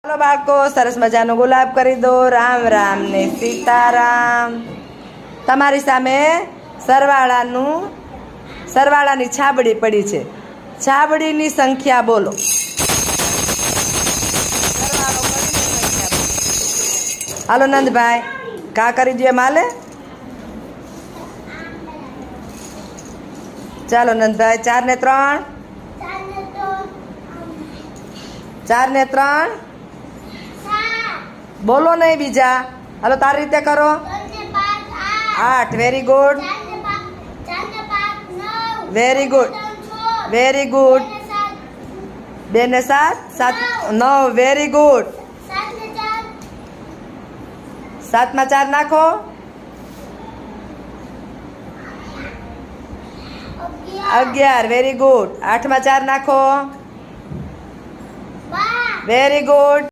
ચાલો બાળકો, સરસ મજાનો ગુલાબ કરી દો. રામ રામ ને સીતારામ. તમારી સામે સરવાળાની છાબડી પડી છે. છાબડીની સંખ્યા બોલો. સરવાળો કરીને સંખ્યા બોલો. હાલો નંદભાઈ, કા કરી દે માલે. ચાલો નંદભાઈ, 4 ને 3. 4 ને 3 બોલો નહીં બીજા. હાલો તારી રીતે કરો. 8. Very good, very good, very good. 2 ને 7, 9. Very good. 7 માં 4 નાખો. 11. Very good. 8 માં 4 નાખો. Very good.